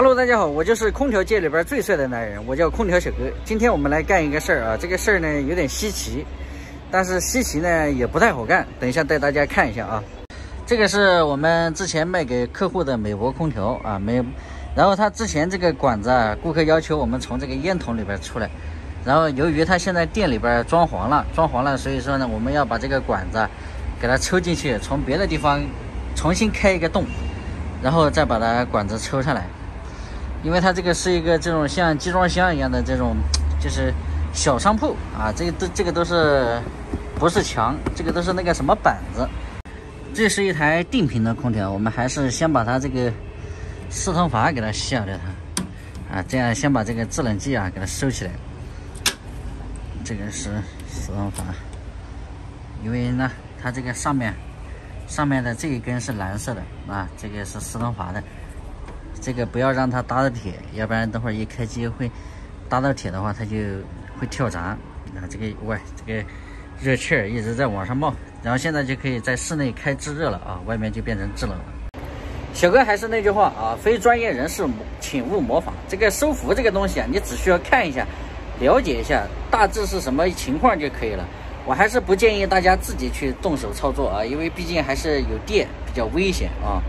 Hello， 大家好，我就是空调界里边最帅的男人，我叫空调小哥。今天我们来干一个事儿啊，这个事儿呢有点稀奇，但是稀奇呢也不太好干。等一下带大家看一下啊，这个是我们之前卖给客户的美国空调啊，然后他之前这个管子啊，顾客要求我们从这个烟筒里边出来，然后由于他现在店里边装潢了，所以说呢，我们要把这个管子给它抽进去，从别的地方重新开一个洞，然后再把它管子抽上来。因为它这个是一个这种像集装箱一样的这种，就是小商铺啊，这个都是不是墙，这个都是那个什么板子。这是一台定频的空调，我们还是先把它这个四通阀给它下掉它啊，这样先把这个制冷剂啊给它收起来。这个是四通阀，因为呢它这个上面的这一根是蓝色的啊，这个是四通阀的。这个不要让它搭到铁，要不然等会儿一开机会搭到铁的话，它就会跳闸啊。这个热气儿一直在往上冒，然后现在就可以在室内开制热了啊，外面就变成制冷了。小哥还是那句话啊，非专业人士请勿模仿。这个收服这个东西啊，你只需要看一下，了解一下大致是什么情况就可以了。我还是不建议大家自己去动手操作啊，因为毕竟还是有电，比较危险啊。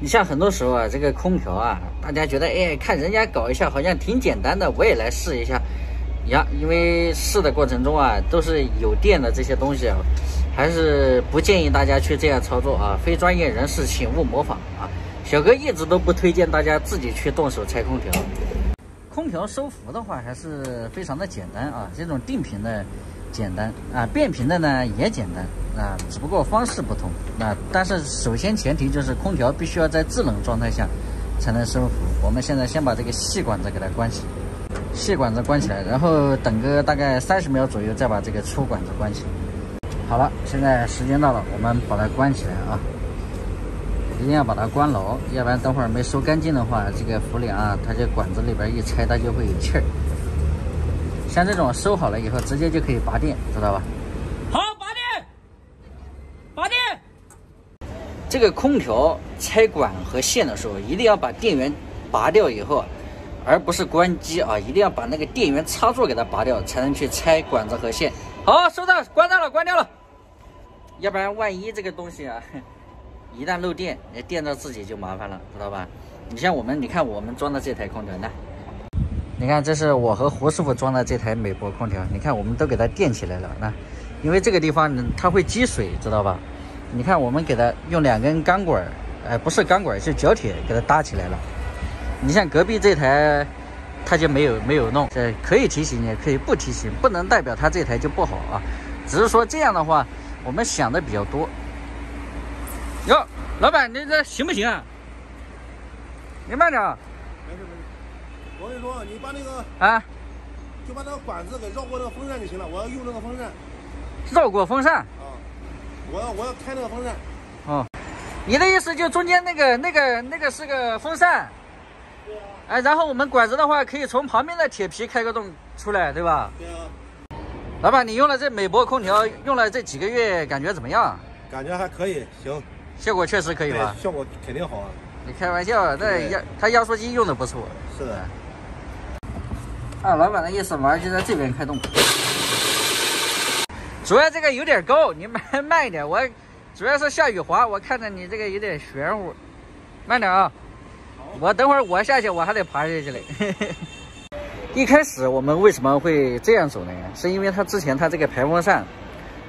你像很多时候啊，这个空调啊，大家觉得哎，看人家搞一下好像挺简单的，我也来试一下呀。因为试的过程中啊，都是有电的这些东西啊，还是不建议大家去这样操作啊。非专业人士请勿模仿啊。小哥一直都不推荐大家自己去动手拆空调。空调收服的话还是非常的简单啊，这种定频的简单啊，变频的呢也简单啊，只不过方式不同啊。但是首先前提就是空调必须要在制冷状态下才能收服。我们现在先把这个细管子给它关起，细管子关起来，然后等个大概30秒左右再把这个粗管子关起。好了，现在时间到了，我们把它关起来啊，一定要把它关牢，要不然等会儿没收干净的话，这个氟梁啊，它这管子里边一拆，它就会有气儿。像这种收好了以后，直接就可以拔电，知道吧？好，拔电。这个空调拆管和线的时候，一定要把电源拔掉以后，而不是关机啊，一定要把那个电源插座给它拔掉，才能去拆管子和线。好，收到，关掉了。要不然万一这个东西啊，一旦漏电，电到自己就麻烦了，知道吧？你像你看我们装的这台空调呢。你看，这是我和胡师傅装的这台美国空调。你看，我们都给它垫起来了。那因为这个地方它会积水，知道吧？你看，我们给它用2根钢管，不是钢管，是角铁给它搭起来了。你像隔壁这台，它就没有弄。这可以提醒，也可以不提醒，不能代表它这台就不好啊。只是说这样的话，我们想的比较多。哟，老板，你这行不行啊？你慢点。没事。我跟你说，你把那个就把那个管子给绕过那个风扇就行了。我要用那个风扇。绕过风扇？啊，我要开那个风扇。哦，你的意思就中间那个是个风扇？对啊。哎，然后我们管子的话，可以从旁边的铁皮开个洞出来，对吧？对啊。老板，你用了这美国空调，用了这几个月，感觉怎么样？感觉还可以，行。效果确实可以吧？效果肯定好啊。你开玩笑，它压缩机用的不错。是的。按老板的意思，玩就在这边开动。主要这个有点高，你慢一点。我主要是下雨滑，我看着你这个有点玄乎，慢点啊。我等会儿我下去，我还得爬下去嘞。一开始我们为什么会这样走呢？是因为之前这个排风扇，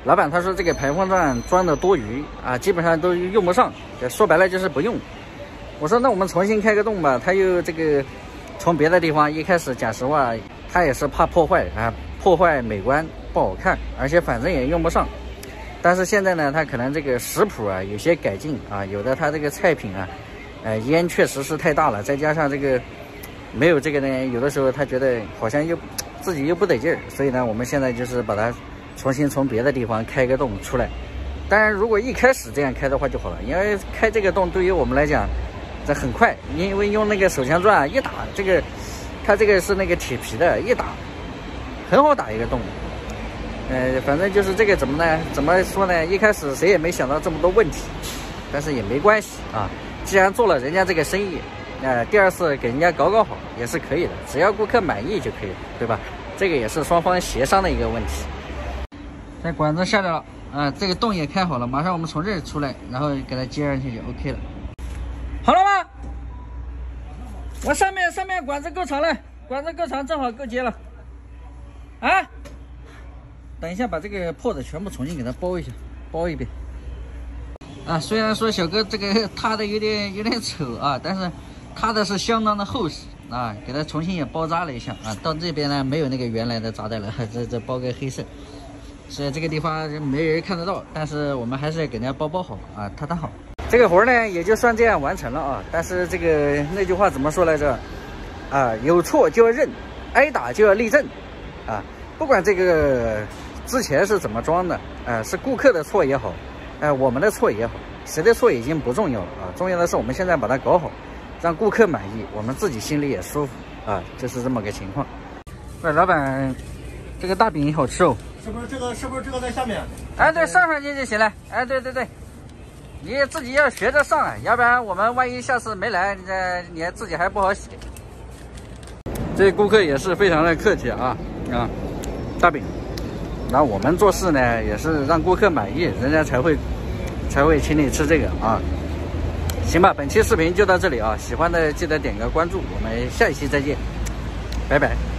老板他说这个排风扇装的多余啊，基本上都用不上，说白了就是不用。我说那我们重新开个洞吧，他又这个从别的地方，一开始讲实话，他也是怕破坏啊，破坏美观不好看，而且反正也用不上。但是现在呢，他可能这个食谱啊有些改进啊，有的他这个菜品啊，烟确实是太大了，再加上这个没有这个呢，有的时候他觉得好像自己又不得劲儿，所以呢，我们现在就是把它重新从别的地方开个洞出来。当然，如果一开始这样开的话就好了，因为开这个洞对于我们来讲，这很快，因为用那个手枪钻一打，它这个是那个铁皮的，一打很好打一个洞。反正就是这个怎么说呢？一开始谁也没想到这么多问题，但是也没关系啊。既然做了人家这个生意，第二次给人家搞好也是可以的，只要顾客满意就可以了，对吧？这个也是双方协商的一个问题。这管子下来了啊，这个洞也开好了，马上我们从这儿出来，然后给它接上去就 OK 了。好了吗？我上面管子够长了，管子够长，正好够接了。啊，等一下把这个破的全部重新给它包一下，包一遍。啊，虽然说小哥这个塌的有点丑啊，但是塌的是相当的厚实啊，给它重新也包扎了一下啊。到这边呢没有那个原来的扎带了，这包个黑色，所以这个地方没人看得到，但是我们还是要给人家包好啊，塌好。这个活呢也就算这样完成了啊。但是这个那句话怎么说来着？啊，有错就要认，挨打就要立正啊。不管这个之前是怎么装的，是顾客的错也好。我们的错也好，谁的错已经不重要了啊！重要的是我们现在把它搞好，让顾客满意，我们自己心里也舒服啊，就是这么个情况。喂，老板，这个大饼好吃哦。是不是这个在下面？哎，对，上去就行了。哎，对，你自己要学着上啊，要不然我们万一下次没来，你自己还不好洗。这顾客也是非常的客气啊，大饼。然后我们做事呢，也是让顾客满意，人家才会请你吃这个啊。行吧，本期视频就到这里啊，喜欢的记得点个关注，我们下一期再见，拜拜。